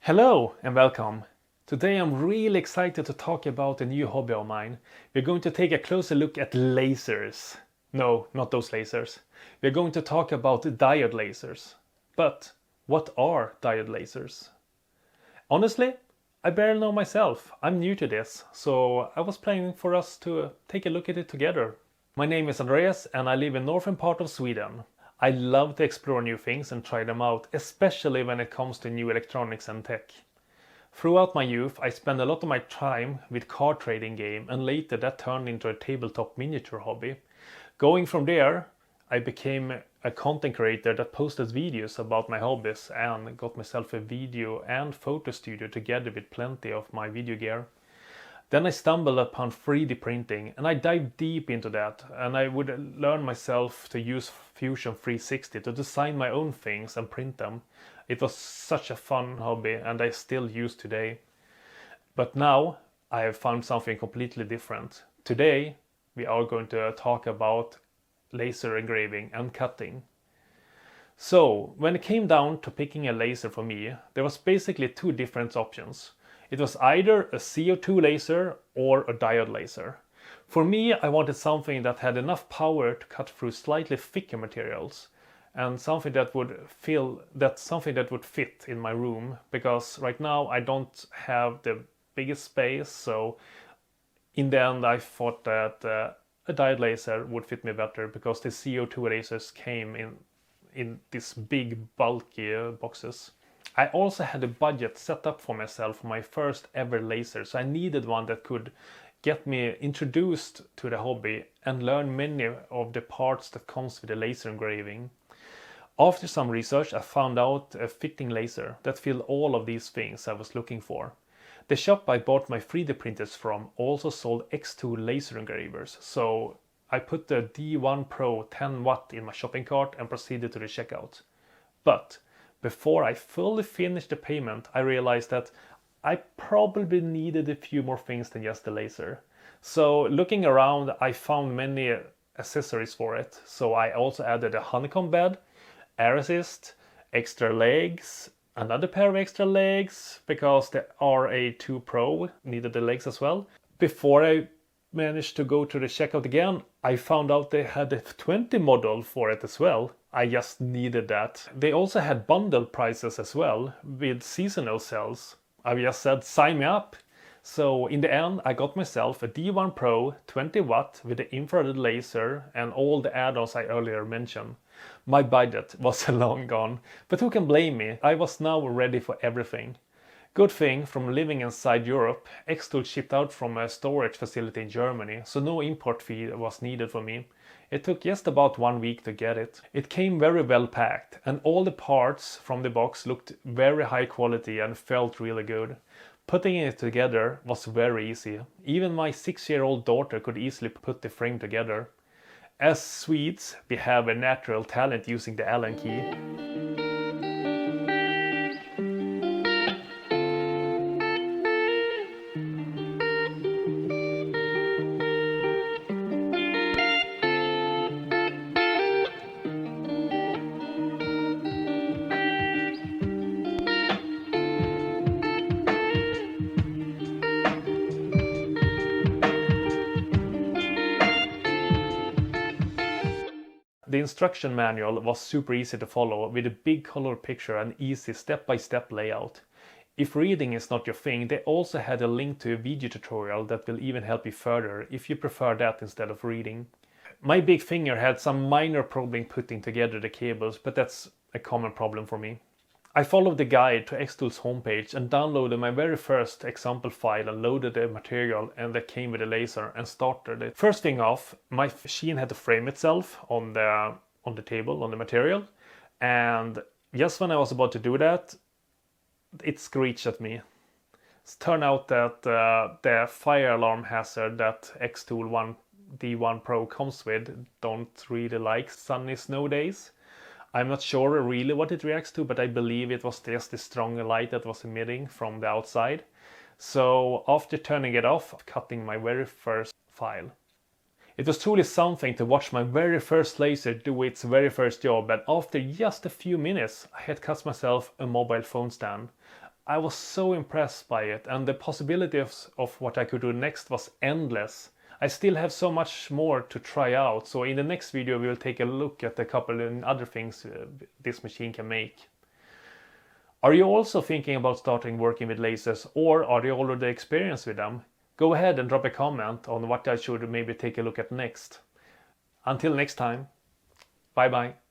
Hello and welcome. Today I'm really excited to talk about a new hobby of mine. We're going to take a closer look at lasers. No, not those lasers. We're going to talk about diode lasers. But what are diode lasers? Honestly, I barely know myself. I'm new to this, so I was planning for us to take a look at it together. My name is Andreas and I live in northern part of Sweden. I love to explore new things and try them out, especially when it comes to new electronics and tech. Throughout my youth, I spent a lot of my time with card trading game, and later that turned into a tabletop miniature hobby. Going from there, I became a content creator that posted videos about my hobbies and got myself a video and photo studio together with plenty of my video gear. Then I stumbled upon 3D printing and I dived deep into that, and I would learn myself to use Fusion 360 to design my own things and print them. It was such a fun hobby and I still use today. But now I have found something completely different. Today we are going to talk about laser engraving and cutting. So when it came down to picking a laser for me, there was basically two different options. It was either a CO2 laser or a diode laser. For me, I wanted something that had enough power to cut through slightly thicker materials, and something that would fit in my room, because right now I don't have the biggest space. So in the end I thought that a diode laser would fit me better, because the CO2 lasers came in these big bulky boxes. I also had a budget set up for myself for my first ever laser, so I needed one that could get me introduced to the hobby and learn many of the parts that comes with the laser engraving. After some research, I found out a fitting laser that filled all of these things I was looking for. The shop I bought my 3D printers from also sold xTool laser engravers, so I put the D1 Pro 10 watt in my shopping cart and proceeded to the checkout. But before I fully finished the payment, I realized that I probably needed a few more things than just the laser. So looking around, I found many accessories for it. So I also added a honeycomb bed, air assist, extra legs, another pair of extra legs, because the RA2 Pro needed the legs as well. Before I managed to go to the checkout again, I found out they had a 20 model for it as well. I just needed that. They also had bundle prices as well with seasonal sales. I just said sign me up. So in the end I got myself a D1 Pro 20 watt with the infrared laser and all the add-ons I earlier mentioned. My budget was long gone, but who can blame me? I was now ready for everything. Good thing, from living inside Europe, xTool shipped out from a storage facility in Germany, so no import fee was needed for me. It took just about 1 week to get it. It came very well packed, and all the parts from the box looked very high quality and felt really good. Putting it together was very easy. Even my 6-year-old daughter could easily put the frame together. As Swedes, we have a natural talent using the Allen key. The instruction manual was super easy to follow, with a big color picture and easy step-by-step layout. If reading is not your thing, they also had a link to a video tutorial that will even help you further if you prefer that instead of reading. My big finger had some minor problem putting together the cables, but that's a common problem for me. I followed the guide to xTool's homepage and downloaded my very first example file and loaded the material and that came with a laser and started it. First thing off, my machine had to frame itself on the table, on the material, and just when I was about to do that, it screeched at me. It turned out that the fire alarm hazard that xTool D1 Pro comes with don't really like sunny snow days. I'm not sure really what it reacts to, but I believe it was just the strong light that was emitting from the outside. So after turning it off, cutting my very first file. It was truly something to watch my very first laser do its very first job, and after just a few minutes I had cut myself a mobile phone stand. I was so impressed by it, and the possibilities of what I could do next was endless. I still have so much more to try out, so in the next video we will take a look at a couple of other things this machine can make. Are you also thinking about starting working with lasers, or are you already experienced with them? Go ahead and drop a comment on what I should maybe take a look at next. Until next time, bye bye.